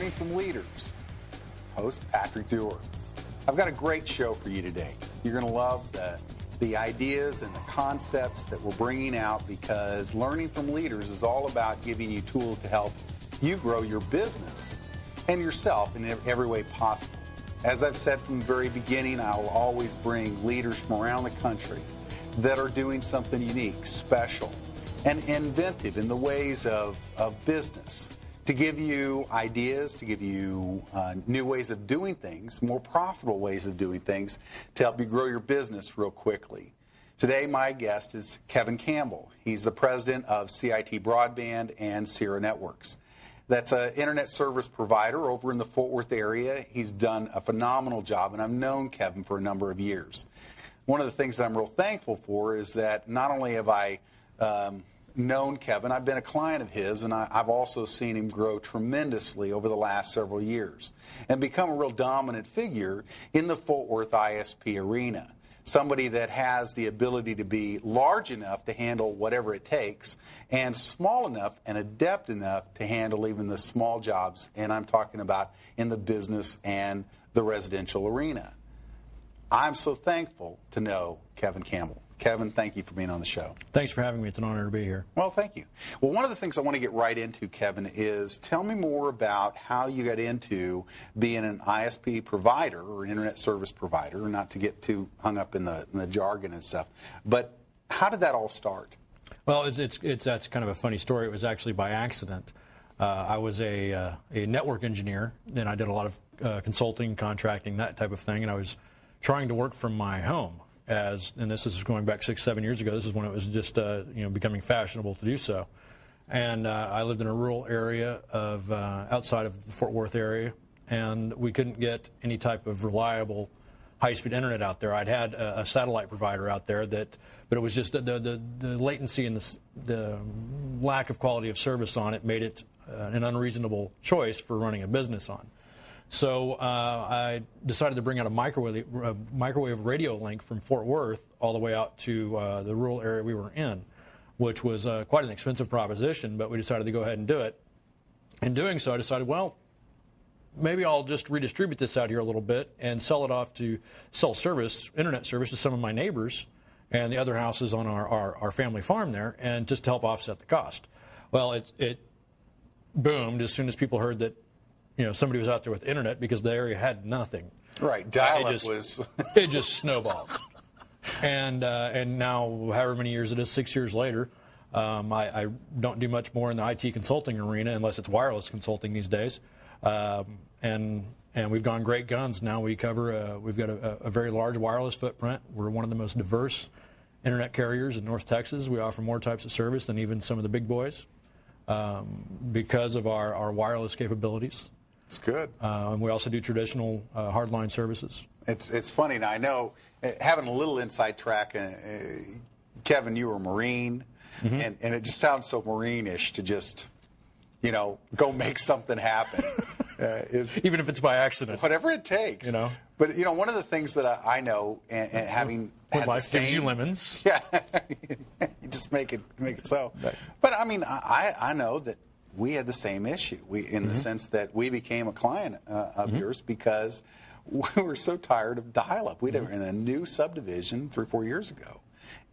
Learning from Leaders. Host Patrick Dewar. I've got a great show for you today. You're going to love the ideas and the concepts that we're bringing out, because Learning from Leaders is all about giving you tools to help you grow your business and yourself in every way possible. As I've said from the very beginning, I will always bring leaders from around the country that are doing something unique, special, and inventive in the ways of business, to give you ideas, to give you new ways of doing things, more profitable ways of doing things, to help you grow your business real quickly. Today, my guest is Kevin Campbell. He's the president of CIT Broadband and Sierra Networks. That's an internet service provider over in the Fort Worth area. He's done a phenomenal job, and I've known Kevin for a number of years. One of the things that I'm real thankful for is that not only have I known Kevin, I've been a client of his, and I've also seen him grow tremendously over the last several years and become a real dominant figure in the Fort Worth ISP arena. Somebody that has the ability to be large enough to handle whatever it takes, and small enough and adept enough to handle even the small jobs, and I'm talking about in the business and the residential arena. I'm so thankful to know Kevin Campbell. Kevin, thank you for being on the show. Thanks for having me. It's an honor to be here. Well, thank you. Well, one of the things I want to get right into, Kevin, is tell me more about how you got into being an ISP provider or internet service provider, not to get too hung up in the jargon and stuff, but how did that all start? Well, that's kind of a funny story. It was actually by accident. I was a network engineer, and I did a lot of consulting, contracting, that type of thing, and I was trying to work from my home. And this is going back 6-7 years ago. This is when it was just becoming fashionable to do so. And I lived in a rural area of outside of the Fort Worth area, and we couldn't get any type of reliable high-speed internet out there. I'd had a satellite provider out there but it was just the latency and the lack of quality of service on it made it an unreasonable choice for running a business on. So I decided to bring out a microwave radio link from Fort Worth all the way out to the rural area we were in, which was quite an expensive proposition, but we decided to go ahead and do it. In doing so, I decided, well, maybe I'll just redistribute this out here a little bit and sell it off to internet service to some of my neighbors and the other houses on our family farm there, and just to help offset the cost. Well, it boomed as soon as people heard that somebody was out there with internet, because the area had nothing. Right, dial-up was... It just snowballed. And now, however many years it is, 6 years later, I don't do much more in the IT consulting arena, unless it's wireless consulting these days. And we've gone great guns. Now we've got a very large wireless footprint. We're one of the most diverse internet carriers in North Texas. We offer more types of service than even some of the big boys because of our wireless capabilities. It's good. We also do traditional hardline services. It's funny. Now, I know, having a little inside track, Kevin, you were a Marine, and it just sounds so Marine-ish to just, go make something happen. Even if it's by accident. Whatever it takes. But, one of the things that I know, and having when life gives you lemons. Yeah. You just make it so. Right. But, I know that we had the same issue in the sense that we became a client of yours because we were so tired of dial-up. We were in a new subdivision 3 or 4 years ago.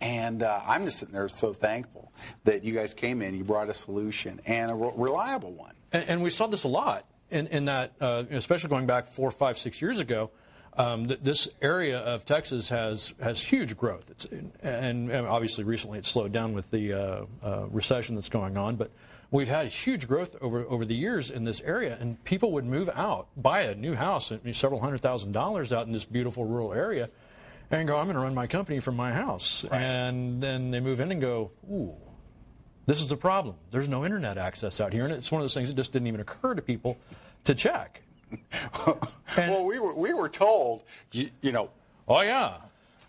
And I'm just sitting there so thankful that you guys came in, you brought a solution, and a reliable one. And we saw this a lot in that, especially going back 4, 5, 6 years ago. This area of Texas has huge growth. And obviously recently it's slowed down with the recession that's going on, but we've had huge growth over the years in this area, and people would move out, buy a new house, several $100,000 out in this beautiful rural area, and go, I'm going to run my company from my house. Right. And then they move in and go, ooh, this is a problem. There's no internet access out here, and it's one of those things that just didn't even occur to people to check. Well, we were told, oh yeah,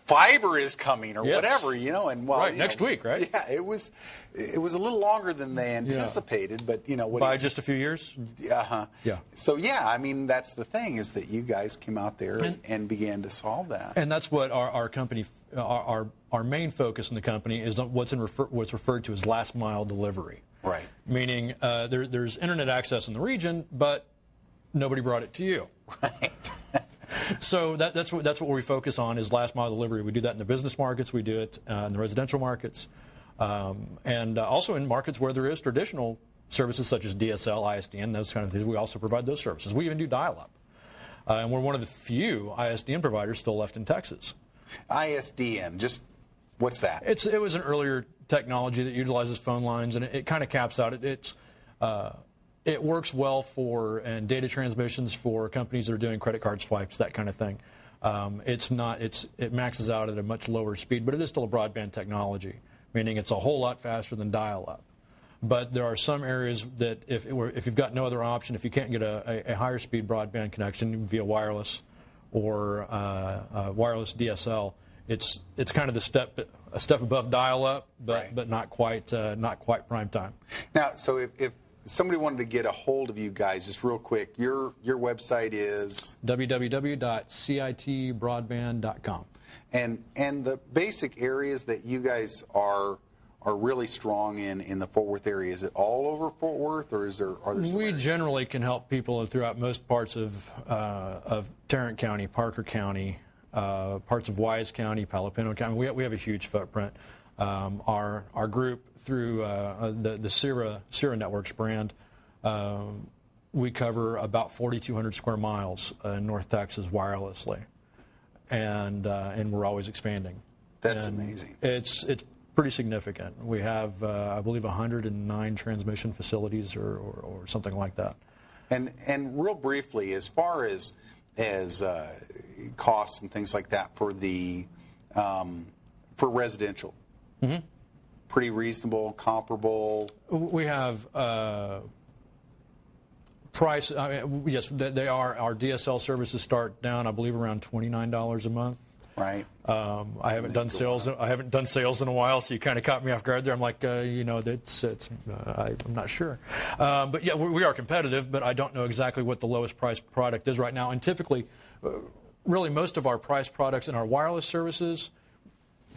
fiber is coming or whatever, and right, next week, right? Yeah, it was a little longer than they anticipated, but by just a few years. Yeah. So that's the thing, is that you guys came out there and began to solve that. And that's what our company, our main focus in the company is on what's referred to as last mile delivery. Right. Meaning there's internet access in the region, but nobody brought it to you. Right. So that's what we focus on is last mile delivery. We do that in the business markets. We do it in the residential markets. And also in markets where there is traditional services such as DSL, ISDN, those kind of things. We also provide those services. We even do dial-up. And we're one of the few ISDN providers still left in Texas. ISDN, just what's that? It was an earlier technology that utilizes phone lines, and it kind of caps out. It works well for data transmissions for companies that are doing credit card swipes, that kind of thing. It maxes out at a much lower speed, but it is still a broadband technology, meaning it's a whole lot faster than dial-up. But there are some areas that if you've got no other option, if you can't get a higher speed broadband connection via wireless or wireless DSL, it's kind of a step above dial-up, but not quite prime time. Now, so if somebody wanted to get a hold of you guys, just real quick, your website is www.citbroadband.com. And the basic areas that you guys are really strong in the Fort Worth area, is it all over Fort Worth, or are there some areas? Generally can help people throughout most parts of Tarrant County, Parker County, parts of Wise County, Palo Pinto County. We have a huge footprint. Our group through the Sierra Networks brand, we cover about 4,200 square miles in North Texas wirelessly, and we're always expanding. That's amazing. It's pretty significant. We have, I believe, 109 transmission facilities or something like that. And real briefly, as far as costs and things like that for for residential, pretty reasonable, comparable. We have price. Yes, they are. Our DSL services start down, I believe, around $29 a month. Right. I haven't done sales. I haven't done sales in a while, so you kind of caught me off guard there. I'm like, I'm not sure. But yeah, we are competitive, but I don't know exactly what the lowest priced product is right now. And typically, really, most of our price products in our wireless services,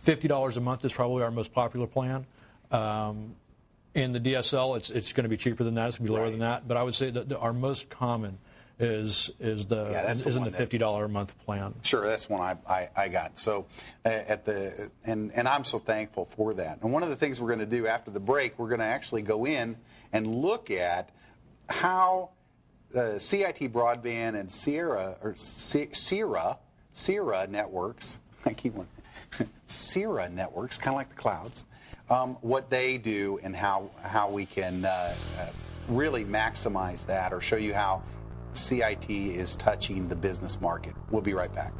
$50 a month is probably our most popular plan. In the DSL, it's going to be cheaper than that. It's going to be lower than that. But I would say that our most common is in the $50 a month plan. Sure, that's one I got. So and I'm so thankful for that. And one of the things we're going to do after the break, we're going to actually go in and look at how CIT Broadband and Sierra Networks. I keep one. Sierra Networks, kind of like the clouds. What they do and how we can really maximize that, or show you how CIT is touching the business market. We'll be right back.